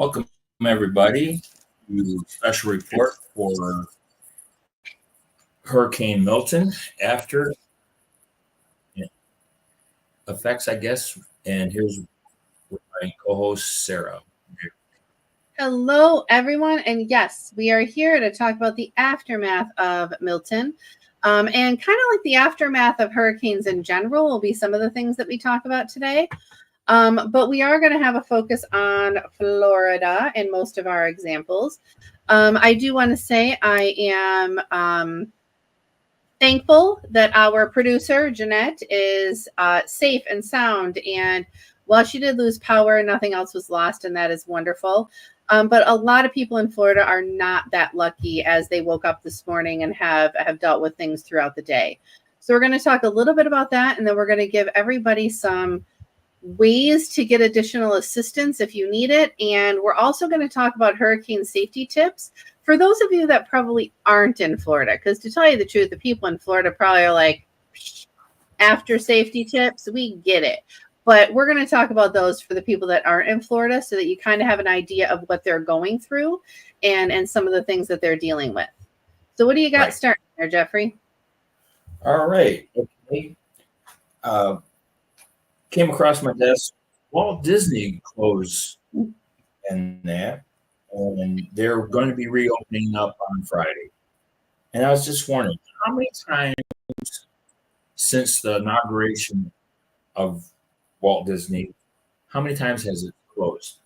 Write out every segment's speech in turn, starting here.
Welcome, everybody, to a special report for Hurricane Milton after effects, I guess. And here's my co-host, Sarah. Hello, everyone. And yes, we are here to talk about the aftermath of Milton. And kind of like the aftermath of hurricanes in general will be some of the things that we talk about today. But we are going to have a focus on Florida in most of our examples. I do want to say I am thankful that our producer, Jeanette, is safe and sound. And while she did lose power, nothing else was lost, and that is wonderful. But a lot of people in Florida are not that lucky as they woke up this morning and have dealt with things throughout the day. So we're going to talk a little bit about that, and then we're going to give everybody some ways to get additional assistance if you need it. And we're also going to talk about hurricane safety tips for those of you that probably aren't in Florida. Because to tell you the truth, the people in Florida probably are like, after safety tips, we get it. But we're going to talk about those for the people that aren't in Florida so that you kind of have an idea of what they're going through and some of the things that they're dealing with. So what do you got starting there, Jeffrey? All right. Okay. Came across my desk, Walt Disney closed and that, and they're going to be reopening up on Friday. And I was just wondering, how many times since the inauguration of Walt Disney, how many times has it closed?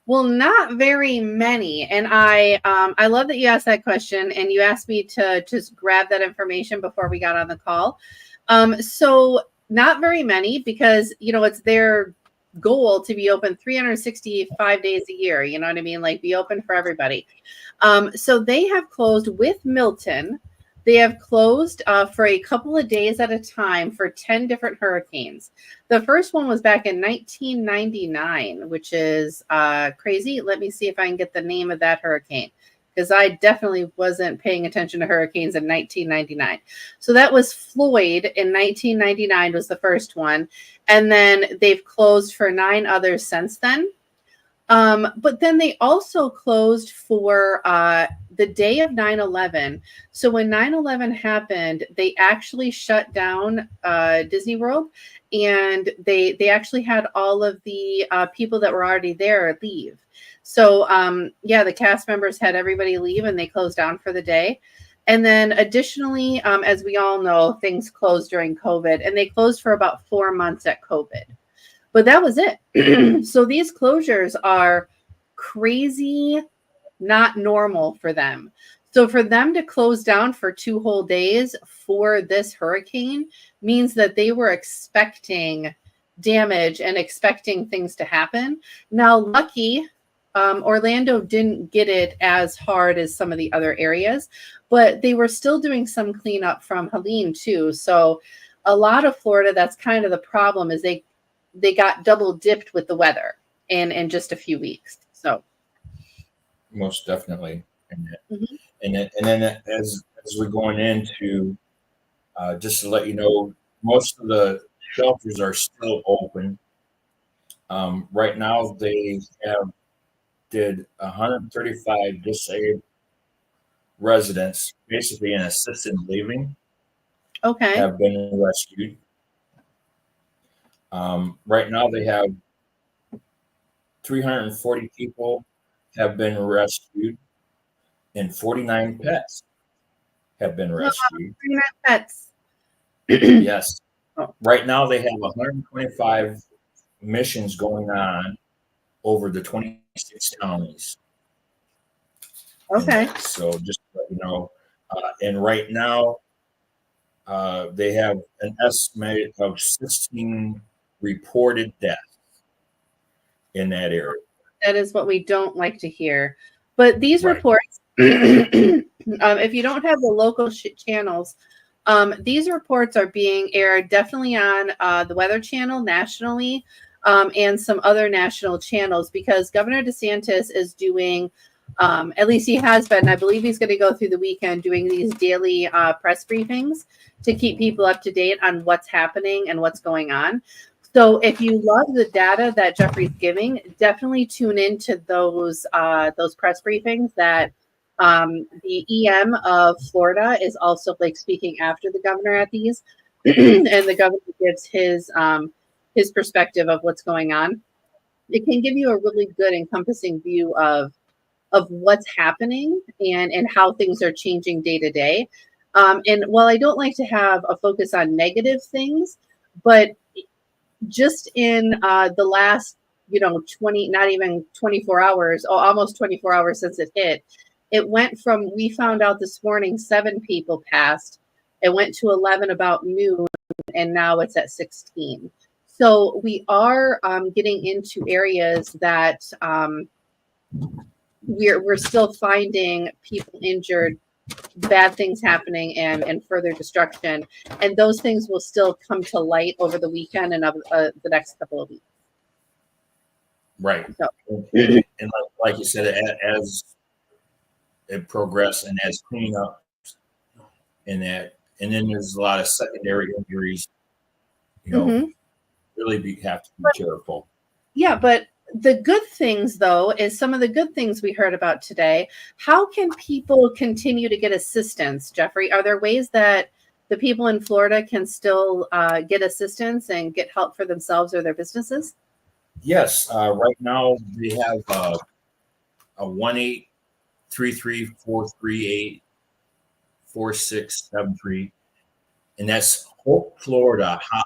Well, not very many. And I love that you asked that question, and you asked me to just grab that information before we got on the call. So not very many, because, you know, it's their goal to be open 365 days a year. You know what I mean? Like, be open for everybody. So they have closed with Milton. They have closed for a couple of days at a time for 10 different hurricanes. The first one was back in 1999, which is crazy. Let me see if I can get the name of that hurricane, because I definitely wasn't paying attention to hurricanes in 1999. So that was Floyd in 1999 was the first one. And then they've closed for 9 others since then. But then they also closed for the day of 9/11. So when 9/11 happened, they actually shut down Disney World, and they actually had all of the people that were already there leave. So the cast members had everybody leave, and they closed down for the day. And then additionally, as we all know, things closed during COVID, and they closed for about 4 months at COVID. But that was it. So these closures are crazy, not normal for them. So for them to close down for 2 whole days for this hurricane means that they were expecting damage and expecting things to happen. Now, lucky, Orlando didn't get it as hard as some of the other areas, but they were still doing some cleanup from Helene too. So a lot of Florida, that's kind of the problem, is they got double dipped with the weather in just a few weeks. So most definitely. And then as we're going into, just to let you know, most of the shelters are still open. Right now they did 135 disabled residents, basically in assisted living, have been rescued. Right now they have 340 people have been rescued, and 49 pets have been rescued. 49 pets. Yes. Right now they have 125 missions going on over the 26 counties. Okay. So just to let you know, and right now they have an estimate of 16 reported deaths in that area. That is what we don't like to hear. But these reports, if you don't have the local channels, these reports are being aired definitely on the Weather Channel nationally, and some other national channels, because Governor DeSantis is doing, at least he has been, I believe he's going to go through the weekend doing these daily press briefings to keep people up to date on what's happening and what's going on. So if you love the data that Jeffrey's giving, definitely tune into those press briefings that the EM of Florida is also like speaking after the governor at these, and the governor gives his perspective of what's going on. It can give you a really good encompassing view of what's happening and how things are changing day to day. And while I don't like to have a focus on negative things, but just in the last 20, not even 24 hours, or almost 24 hours since it hit, it went from, we found out this morning 7 people passed, it went to 11 about noon, and now it's at 16. So we are getting into areas that we're still finding people injured, bad things happening, and further destruction, and those things will still come to light over the weekend and the next couple of weeks. Right. So, and like you said, as it progressed and as cleanup and that, and then there's a lot of secondary injuries, really have to be careful. Yeah, but the good things, though, is some of the good things we heard about today. How can people continue to get assistance, Jeffrey? Are there ways that the people in Florida can still get assistance and get help for themselves or their businesses? Yes. Right now, we have a 1-833-438-4673, and that's Hope Florida Hotline.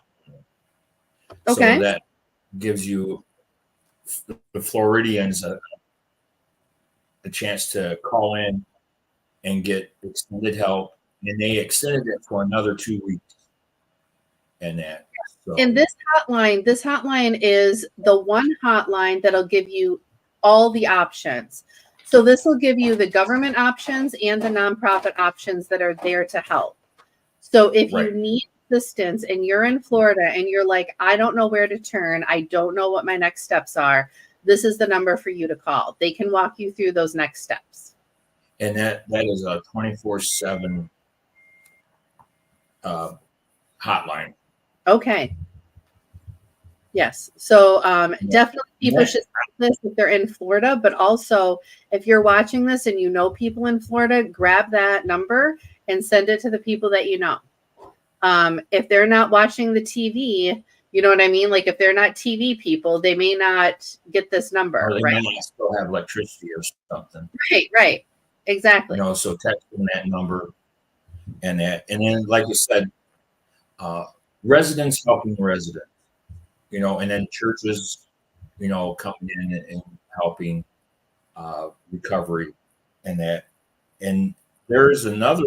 Okay. So that gives you the Floridians a chance to call in and get extended help, and they extended it for another 2 weeks. And that. So. And this hotline is the one hotline that'll give you all the options. So this will give you the government options and the nonprofit options that are there to help. So if you need assistance and you're in Florida and you're like, I don't know where to turn, I don't know what my next steps are, this is the number for you to call. They can walk you through those next steps. And that is a 24/7 hotline. Okay. Yes. So definitely people should see this if they're in Florida, but also if you're watching this and you know people in Florida, grab that number and send it to the people that you know. If they're not watching the TV, you know what I mean? Like if they're not TV people, they may not get this number. Or they right? may still have electricity or something. Right. Exactly. So text them that number and that. And then, like you said, residents helping residents, and then churches, coming in and helping recovery and that. And there's another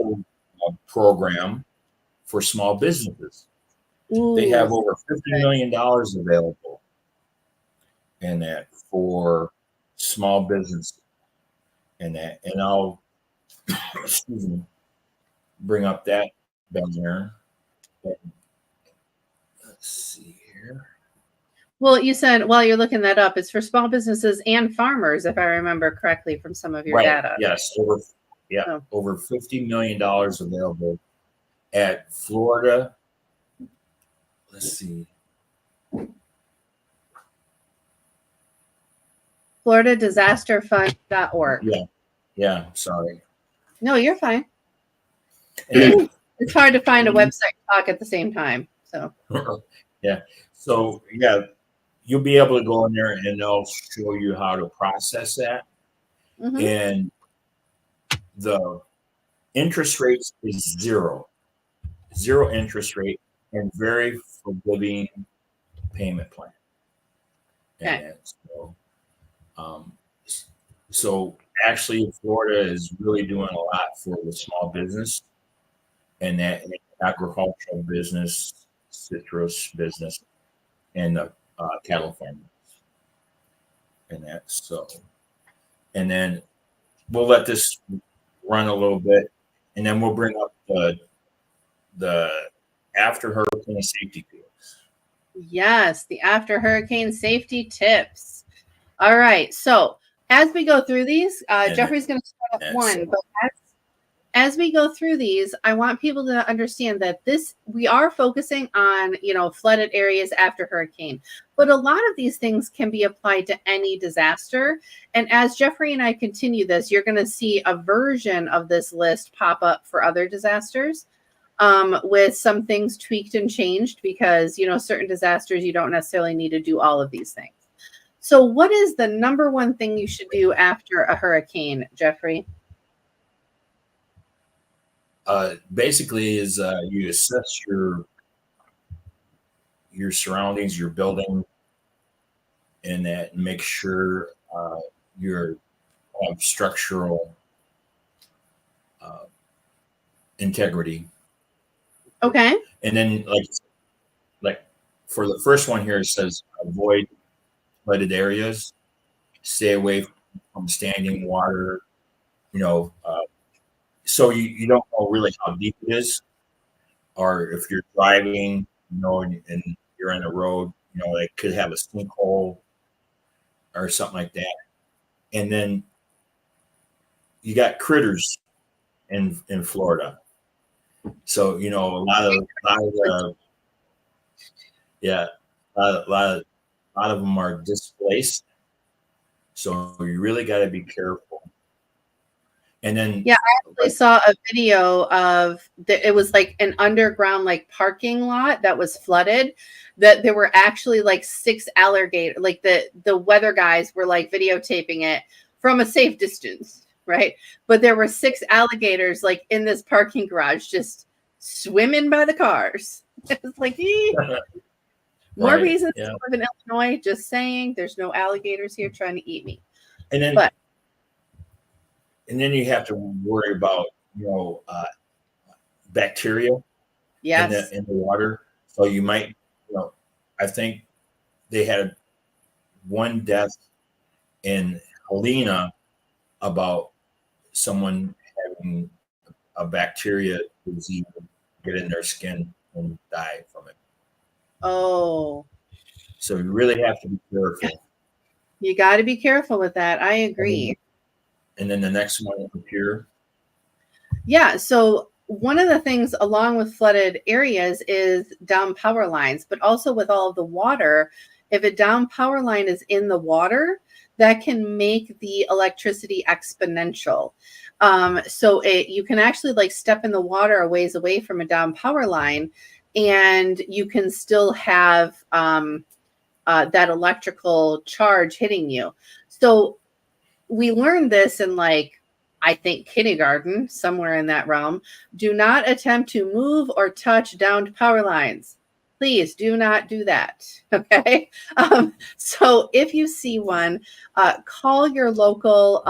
program for small businesses. Ooh. They have over $50 million available in that for small businesses and that. And I'll bring up that down there. Let's see here. Well, you said while you're looking that up, it's for small businesses and farmers, if I remember correctly from some of your data. Yes, over $50 million available at Florida. Let's see. FloridaDisasterFund.org. Yeah. Sorry. No, you're fine. It's hard to find a website to talk at the same time. So. Yeah. So you'll be able to go in there and they'll show you how to process that. Mm-hmm. And the interest rates is zero interest rate, and very forgiving payment plan. Okay. And so actually Florida is really doing a lot for the small business and that agricultural business, citrus business, and the cattle farmers and that. So, and then we'll let this run a little bit, and then we'll bring up the after hurricane safety tips. Yes, the after hurricane safety tips. All right. So as we go through these, Jeffrey's going to start at one, but as we go through these, I want people to understand that we are focusing on, flooded areas after hurricane, but a lot of these things can be applied to any disaster. And as Jeffrey and I continue this, you're going to see a version of this list pop up for other disasters, with some things tweaked and changed because, certain disasters, you don't necessarily need to do all of these things. So what is the number one thing you should do after a hurricane, Jeffrey? Basically is you assess your surroundings, your building, and that make sure you have structural integrity. Okay. And then like for the first one here, it says avoid flooded areas, stay away from standing water, so you don't know really how deep it is, or if you're driving, and you're on the road, it could have a sinkhole or something like that. And then you got critters in Florida, so a lot of them are displaced. So you really got to be careful. And then I actually saw a video of it was like an underground parking lot that was flooded, that there were actually 6 alligators, the weather guys were videotaping it from a safe distance, right? But there were 6 alligators in this parking garage just swimming by the cars. It was more right, reasons yeah. to live in Illinois. Just saying, there's no alligators here trying to eat me. And then you have to worry about bacteria in the water. So you might, I think they had one death in Helena about someone having a bacteria disease get in their skin and die from it. Oh. So you really have to be careful. You got to be careful with that. I agree. And then the next one up here. Yeah. So one of the things along with flooded areas is down power lines, but also with all of the water, if a down power line is in the water, that can make the electricity exponential. So you can actually step in the water a ways away from a down power line, and you can still have that electrical charge hitting you. So we learned this in I think kindergarten, somewhere in that realm. Do not attempt to move or touch downed power lines. Please do not do that. Okay. So if you see one, call your local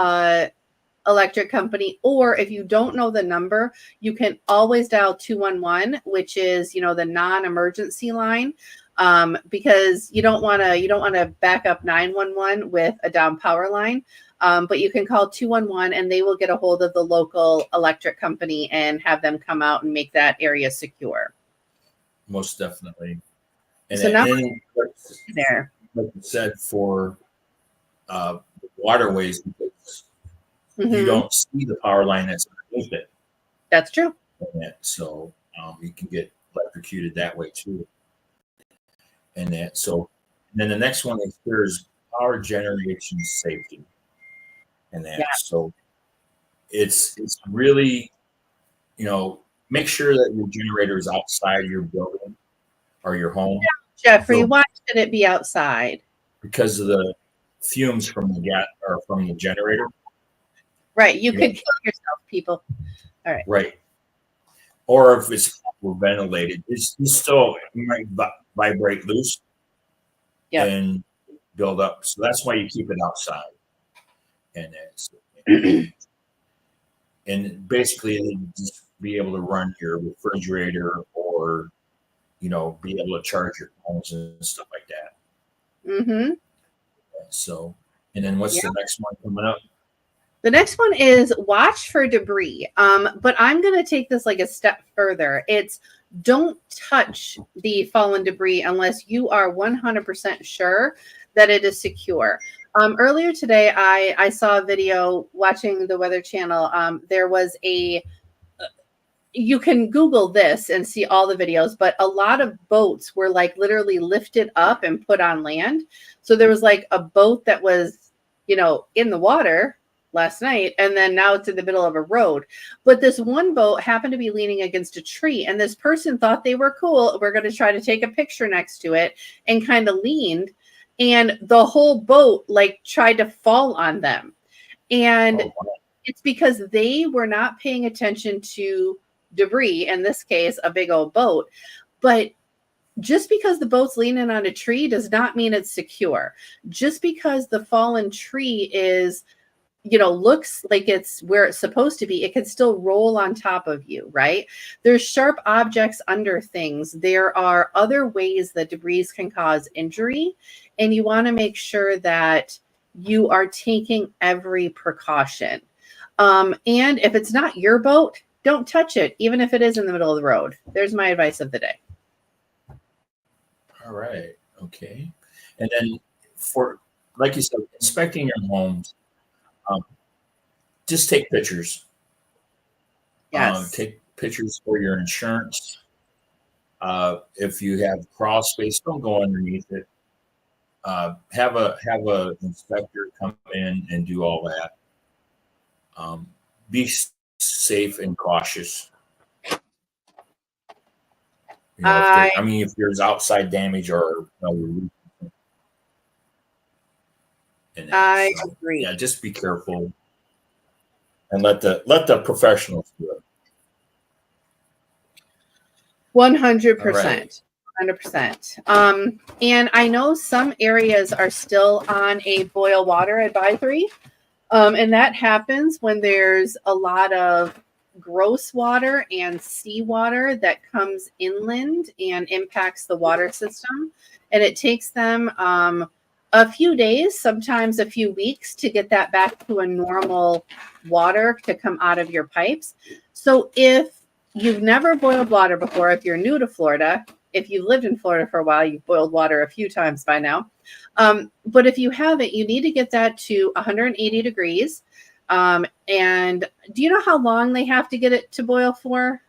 electric company, or if you don't know the number, you can always dial 211, which is the non-emergency line, because you don't want to back up 911 with a down power line. But you can call 211 and they will get a hold of the local electric company and have them come out and make that area secure. Most definitely. And so now there, like you said, for waterways, because you don't see the power line that's underneath it. That's true. So you can get electrocuted that way too. And then the next one is power generation safety. And so it's really, make sure that your generator is outside your building or your home. Yeah, Jeffrey, why should it be outside? Because of the fumes from the gas or from the generator. Right. You could kill yourself, people. All right. Right. Or if it's ventilated, it might vibrate loose and build up. So that's why you keep it outside. And basically just be able to run your refrigerator or be able to charge your phones and stuff like that. Mm-hmm. So, and then what's the next one coming up? The next one is watch for debris. But I'm going to take this a step further. It's don't touch the fallen debris unless you are 100% sure that it is secure. Earlier today, I saw a video watching the Weather Channel. There was a you can Google this and see all the videos, but a lot of boats were like literally lifted up and put on land. So there was like a boat that was, in the water last night, and then now it's in the middle of a road. But this one boat happened to be leaning against a tree, and this person thought they were cool. We're going to try to take a picture next to it, and kind of leaned, and the whole boat like tried to fall on them. And it's because they were not paying attention to debris, in this case, a big old boat. But just because the boat's leaning on a tree does not mean it's secure. Just because the fallen tree is, looks like it's where it's supposed to be, it can still roll on top of you, right? There's sharp objects under things. There are other ways that debris can cause injury, and you want to make sure that you are taking every precaution. And if it's not your boat, don't touch it, even if it is in the middle of the road. There's my advice of the day. All right. Okay. And then for, like you said, inspecting your homes, just take pictures. Yes. Take pictures for your insurance. If you have crawl space, don't go underneath it. Have a inspector come in and do all that. Be safe and cautious. If there's outside damage or I agree. Yeah, just be careful and let the professionals do it. 100%. 100%. And I know some areas are still on a boil water advisory. And that happens when there's a lot of gross water and seawater that comes inland and impacts the water system. And it takes them a few days, sometimes a few weeks, to get that back to a normal water to come out of your pipes. So if you've never boiled water before, if you're new to Florida, if you've lived in Florida for a while, you've boiled water a few times by now. But if you haven't, you need to get that to 180 degrees. And do you know how long they have to get it to boil for?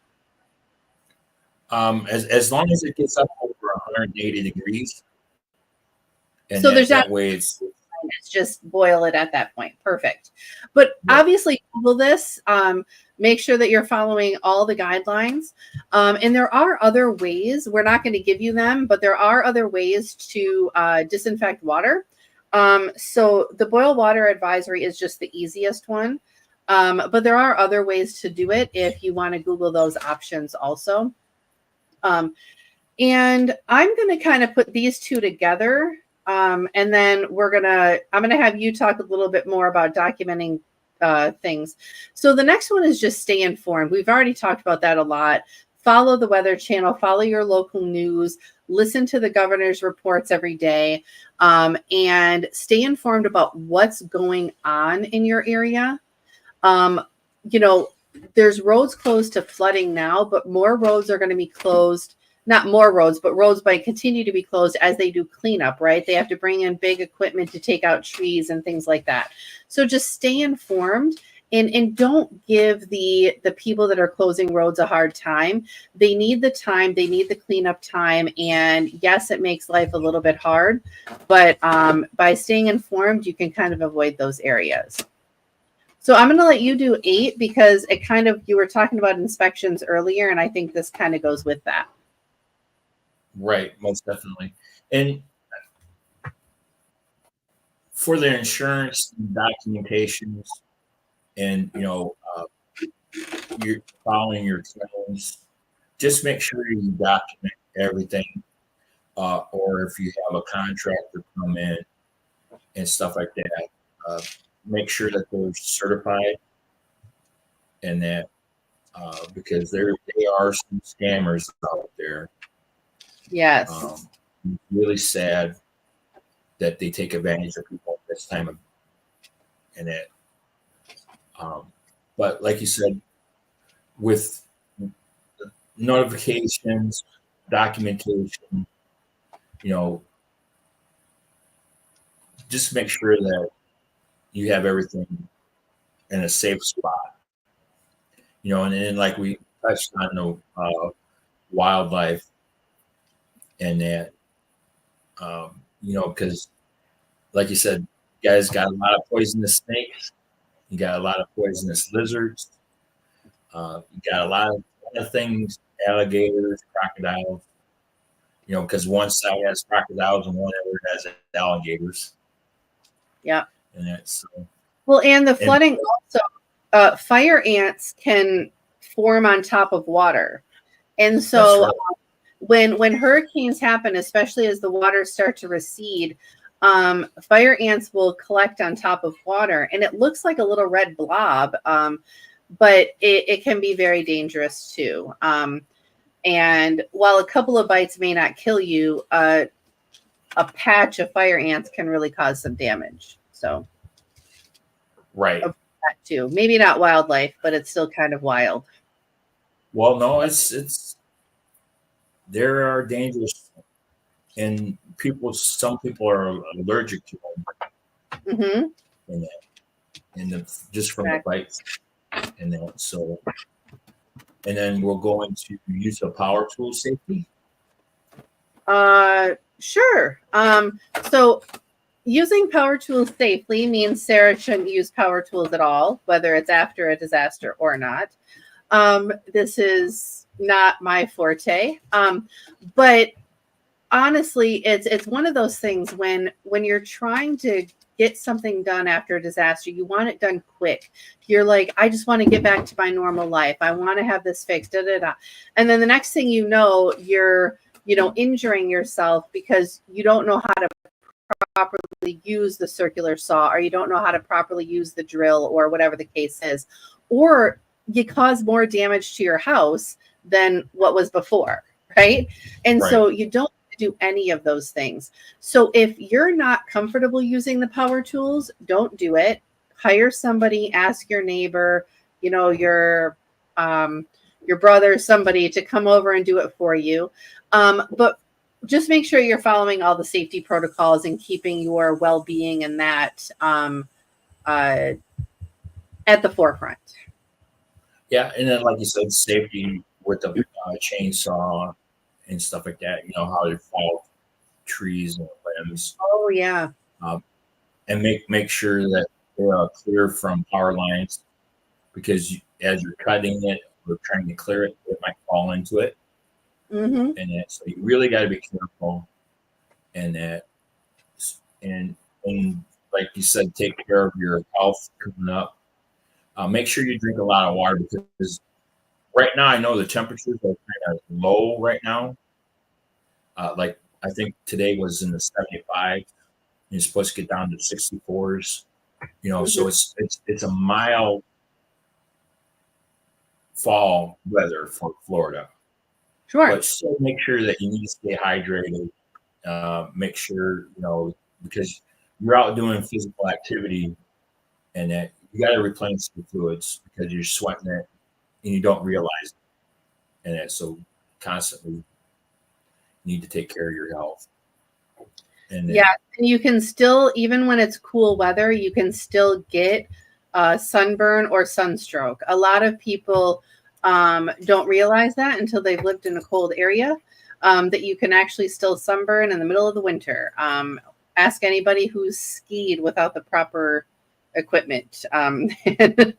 As long as it gets up over 180 degrees. And so there's that way it's just boil it at that point. Perfect. But obviously Google this. Make sure that you're following all the guidelines. And there are other ways. We're not going to give you them, but there are other ways to disinfect water. So the boil water advisory is just the easiest one. But there are other ways to do it if you want to Google those options also. And I'm going to kind of put these two together. And then I'm going to have you talk a little bit more about documenting things. So the next one is just stay informed. We've already talked about that a lot. Follow the Weather Channel, follow your local news, listen to the governor's reports every day, and stay informed about what's going on in your area. There's roads closed to flooding now, but more roads are going to be closed. Not more roads, but roads might continue to be closed as they do cleanup, right? They have to bring in big equipment to take out trees and things like that. So just stay informed and don't give the people that are closing roads a hard time. They need the time. They need the cleanup time. And yes, it makes life a little bit hard, but by staying informed, you can kind of avoid those areas. So I'm going to let you do 8 because you were talking about inspections earlier, and I think this kind of goes with that. Right, most definitely. And for the insurance documentations and, you're following your claims, just make sure you document everything. Or if you have a contractor come in and stuff like that, make sure that they're certified and that because they are some scammers out there. Yes. Really sad that they take advantage of people at this time of and that. But like you said, with notifications, documentation, just make sure that you have everything in a safe spot. And then like we touched on the wildlife and that, because like you said, you guys got a lot of poisonous snakes, you got a lot of poisonous lizards, you got a lot of things, alligators, crocodiles. Because one side has crocodiles and one other has alligators, Yeah. and that's Well, and the and flooding also, fire ants can form on top of water. And that's so right. when hurricanes happen, especially as the waters start to recede, fire ants will collect on top of water, and it looks like a little red blob, but it can be very dangerous too. And while a couple of bites may not kill you, a patch of fire ants can really cause some damage. So Right. that too, maybe not wildlife, but it's still kind of wild. Well, no, it's there are dangerous, and some people are allergic to them, Mm-hmm. and that, just from the bites, and that. So, and then we're going to use the power tool safety. Sure. So using power tools safely means Sarah shouldn't use power tools at all, whether it's after a disaster or not. This is not my forte. But honestly, it's one of those things when you're trying to get something done after a disaster, you want it done quick. You're like, I just want to get back to my normal life. I want to have this fixed. Da, da, da. And then the next thing you know, you're injuring yourself because you don't know how to properly use the circular saw, or you don't know how to properly use the drill, or whatever the case is, or you cause more damage to your house than what was before, right? And Right. so you don't do any of those things. So if you're not comfortable using the power tools, don't do it. Hire somebody, ask your neighbor, your brother, somebody to come over and do it for you. But just make sure you're following all the safety protocols and keeping your well-being and that at the forefront. Yeah, and then like you said, safety with the chainsaw and stuff like that. You know how they fall trees and limbs, Oh yeah. and make sure that they are clear from power lines, because as you're cutting it or trying to clear it, it might fall into it, Mm-hmm. and so you really got to be careful. And and like you said, take care of your health coming up. Make sure you drink a lot of water, because right now I know the temperatures are kind of low right now. Like I think today was in the 75. You're supposed to get down to 64s. Mm-hmm. So it's a mild fall weather for Florida. Sure. But still make sure that you need to stay hydrated. Make sure, because you're out doing physical activity, and that you got to replenish the fluids because you're sweating it and you don't realize it. And that, so constantly need to take care of your health. And Yeah, and you can still, even when it's cool weather, you can still get sunburn or sunstroke. A lot of people don't realize that until they've lived in a cold area, that you can actually still sunburn in the middle of the winter. Ask anybody who's skied without the proper equipment. You can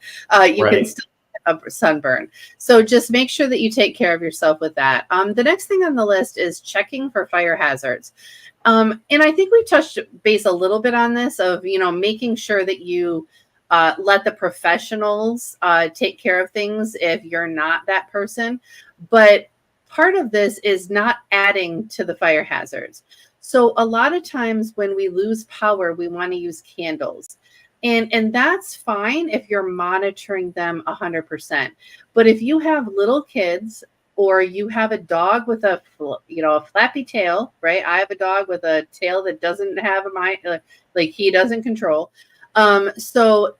still get a sunburn. So just make sure that you take care of yourself with that. The next thing on the list is checking for fire hazards. And I think we touched base a little bit on this of, making sure that you let the professionals take care of things if you're not that person. But part of this is not adding to the fire hazards. So a lot of times when we lose power, we want to use candles. And that's fine if you're monitoring them 100%. But if you have little kids, or you have a dog with a flappy tail, right? I have a dog with a tail that doesn't have a mind, like he doesn't control. So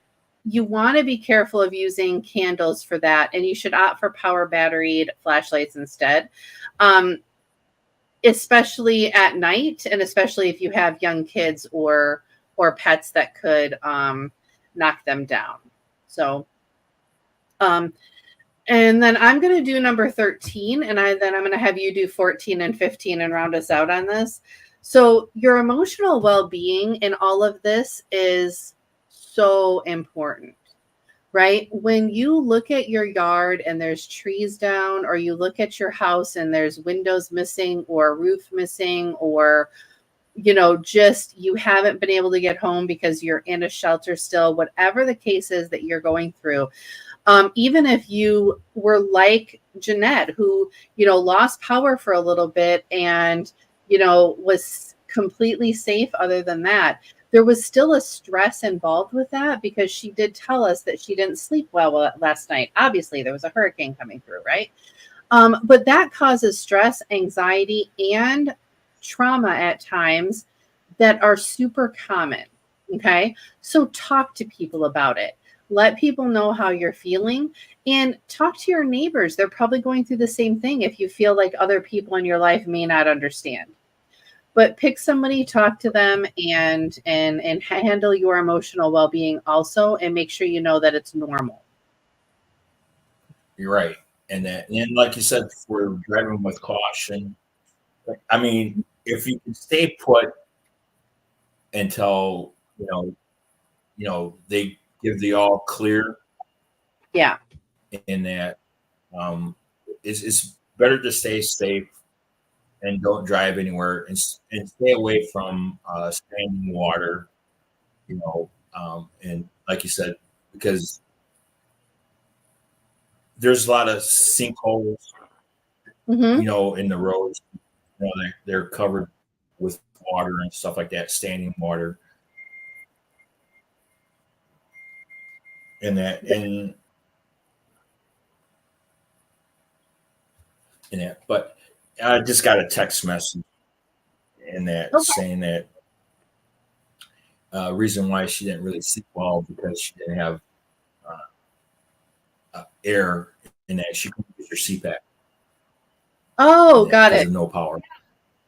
you want to be careful of using candles for that, and you should opt for power batteried flashlights instead, especially at night, and especially if you have young kids or pets that could knock them down. So And then I'm going to do number 13, and then I'm going to have you do 14 and 15 and round us out on this. So your emotional well-being in all of this is so important, right? When you look at your yard and there's trees down, or you look at your house and there's windows missing or roof missing, or just you haven't been able to get home because you're in a shelter still, whatever the case is that you're going through. Even if you were like Jeanette, who, lost power for a little bit and, was completely safe other than that, there was still a stress involved with that because she did tell us that she didn't sleep well last night. Obviously, there was a hurricane coming through, right? But that causes stress, anxiety, and trauma at times that are super common. Okay. So talk to people about it. Let people know how you're feeling and talk to your neighbors. They're probably going through the same thing if you feel like other people in your life may not understand. But pick somebody, talk to them, and handle your emotional well-being also, and make sure you know that it's normal. You're right. And like you said, we're driving with caution. I mean, if you can stay put until they give the all clear, Yeah. in that, it's better to stay safe and don't drive anywhere, and stay away from standing water, and like you said, because there's a lot of sinkholes, Mm-hmm. in the roads. They're covered with water and stuff like that, standing water, and that in that. But I just got a text message in that Okay. saying that reason why she didn't really sleep well because she didn't have air in that she couldn't use her CPAP in Oh, that got because it. of no power.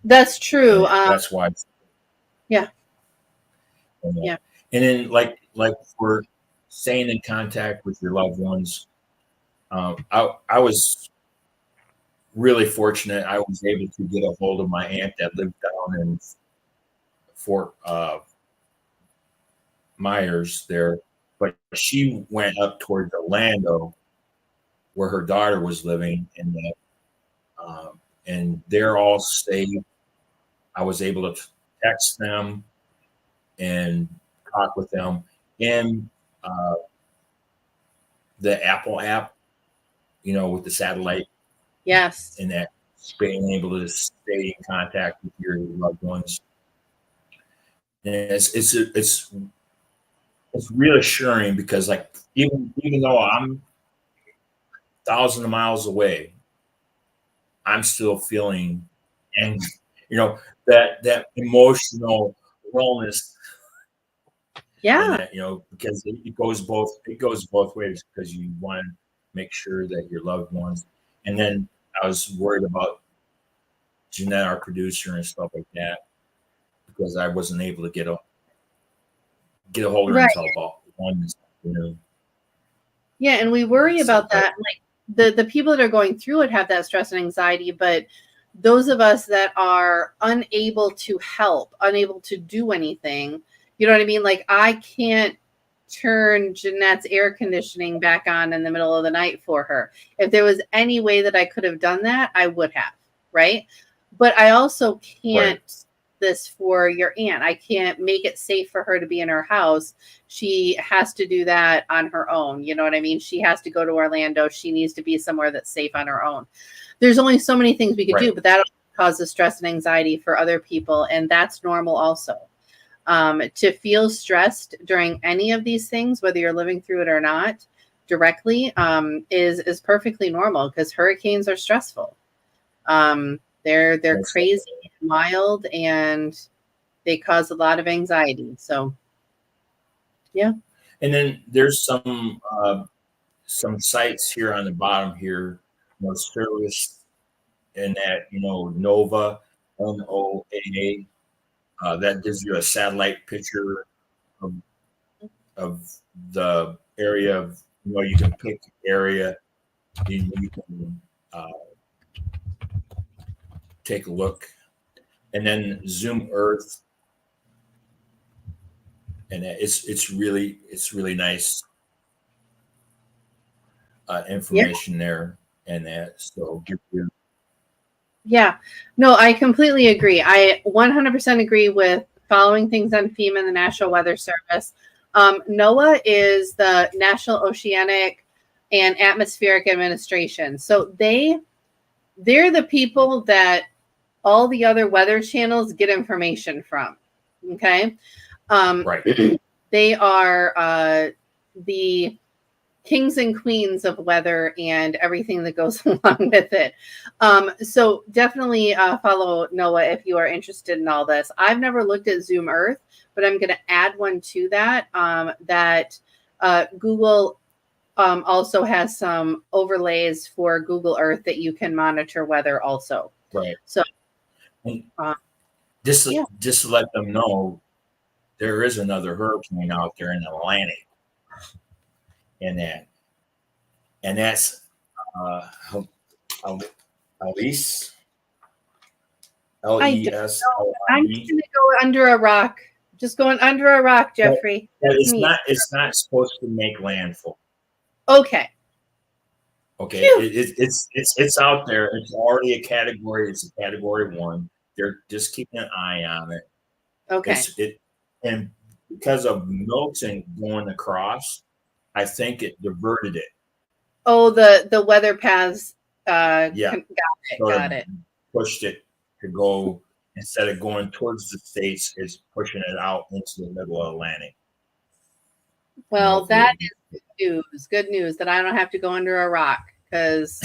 That's And true. that's why. Yeah. And, Yeah. and then like for staying in contact with your loved ones, I was really fortunate. I was able to get a hold of my aunt that lived down in Fort Myers there, but she went up towards Orlando where her daughter was living, and they're all safe. I was able to text them and talk with them, and uh, the Apple app, with the satellite, Yes. and that being able to stay in contact with your loved ones. And it's reassuring because, like, even though I'm thousands of miles away, I'm still feeling, and that emotional wellness, and Yeah. that because it goes both ways, because you want to make sure that your loved ones, and then I was worried about Jeanette, our producer, and stuff like that, because I wasn't able to get a hold of her Right. until about 1 this afternoon. Yeah. And we worry So, about that. Like the people that are going through it have that stress and anxiety, but those of us that are unable to help, unable to do anything, you know what I mean? Like I can't turn Jeanette's air conditioning back on in the middle of the night for her. If there was any way that I could have done that, I would have, right? But I also right, can't this for your aunt. I can't make it safe for her to be in her house. She has to do that on her own. You know what I mean? She has to go to Orlando. She needs to be somewhere that's safe on her own. There's only so many things we could right, do, but that causes stress and anxiety for other people, and that's normal also. To feel stressed during any of these things, whether you're living through it or not directly, is perfectly normal because hurricanes are stressful. They're that's crazy and wild, and they cause a lot of anxiety. So yeah. And then there's some sites here on the bottom here, service, and that Nova, NOAA, that gives you a satellite picture of of the area. You can pick area, you can take a look, and then Zoom Earth, and it's really nice information there, and that so give you. Yeah, no, I completely agree. I 100% agree with following things on FEMA and the National Weather Service. NOAA is the National Oceanic and Atmospheric Administration. So they're the people that all the other weather channels get information from. Okay. Right. They are the kings and queens of weather and everything that goes along with it. So definitely follow NOAA if you are interested in all this. I've never looked at Zoom Earth, but I'm going to add one to that. Google also has some overlays for Google Earth that you can monitor weather also. Right. So just to let them know, there is another hurricane out there in the Atlantic. And that's Elise. LES. I'm just going to go under a rock. Just going under a rock, Jeffrey. It's not supposed to make landfall. Okay. Okay. It's out there. It's already a category. It's a category 1. They're just keeping an eye on it. Okay. And because of melting going across, I think it diverted it. Oh, the weather paths. Got it. Pushed it to go, instead of going towards the states, is pushing it out into the middle of Atlantic. Well, that is good news. Good news that I don't have to go under a rock, because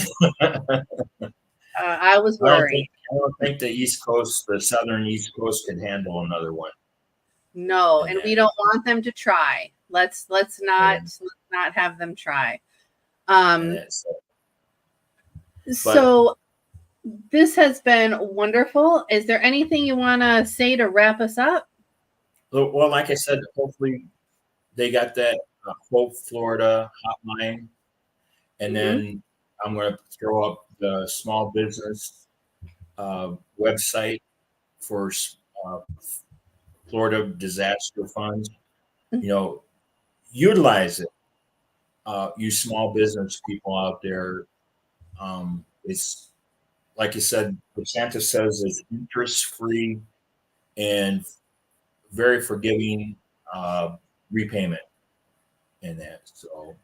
I was worried. I don't think the southern East Coast can handle another one. No, and we don't want them to try. Let's not have them try. So this has been wonderful. Is there anything you want to say to wrap us up? Well, like I said, hopefully they got that Hope Florida hotline, and then I'm going to throw up the small business website for Florida disaster funds. Utilize it. You small business people out there. It's like you said, what Santa says is interest-free and very forgiving repayment in that. So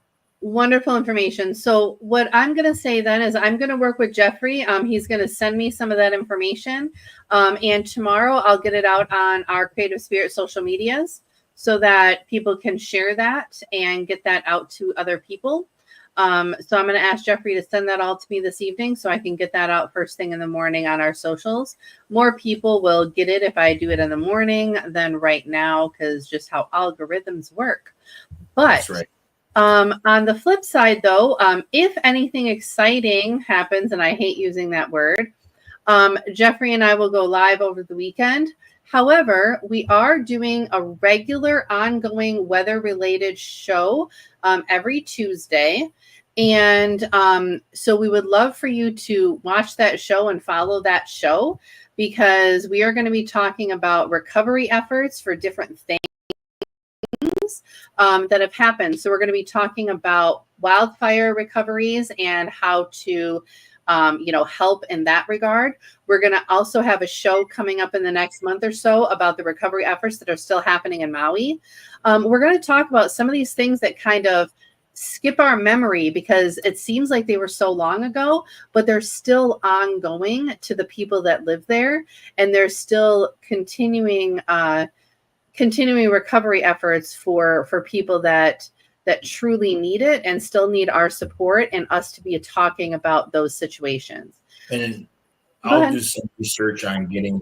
wonderful information. So what I'm going to say then is I'm going to work with Jeffrey. He's going to send me some of that information. And tomorrow I'll get it out on our Creative Spirit social medias so that people can share that and get that out to other people. So I'm going to ask Jeffrey to send that all to me this evening so I can get that out first thing in the morning on our socials. More people will get it if I do it in the morning than right now, because just how algorithms work. But that's right. On the flip side, though, if anything exciting happens, and I hate using that word, Jeffrey and I will go live over the weekend. However, we are doing a regular ongoing weather-related show every Tuesday. And so we would love for you to watch that show and follow that show, because we are going to be talking about recovery efforts for different things that have happened. So we're going to be talking about wildfire recoveries and how to help in that regard. We're going to also have a show coming up in the next month or so about the recovery efforts that are still happening in Maui. We're going to talk about some of these things that kind of skip our memory because it seems like they were so long ago, but they're still ongoing to the people that live there, and they're still continuing recovery efforts for people that truly need it and still need our support and us to be talking about those situations. And I'll do some research on getting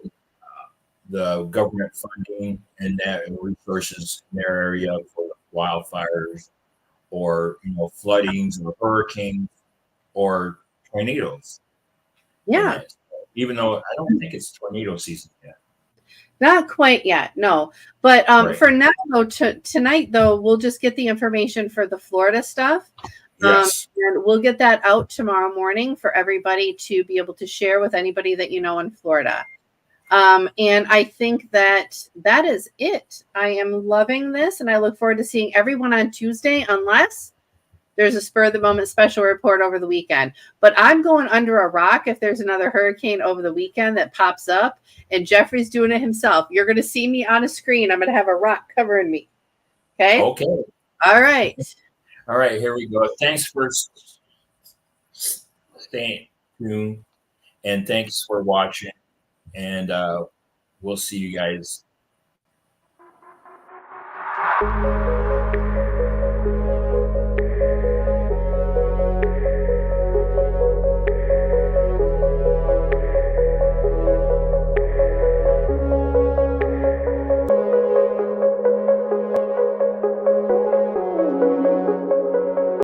the government funding and that and resources in their area for wildfires or floodings or hurricanes or tornadoes. Yeah. Even though I don't think it's tornado season yet. Not quite yet, no. But for now, though, tonight, though, we'll just get the information for the Florida stuff. Yes. And we'll get that out tomorrow morning for everybody to be able to share with anybody that you know in Florida. And I think that is it. I am loving this, and I look forward to seeing everyone on Tuesday, unless there's a spur of the moment special report over the weekend. But I'm going under a rock if there's another hurricane over the weekend that pops up, and Jeffrey's doing it himself. You're going to see me on a screen. I'm going to have a rock covering me. Okay? Okay. All right. All right, here we go. Thanks for staying tuned, and thanks for watching. And we'll see you guys.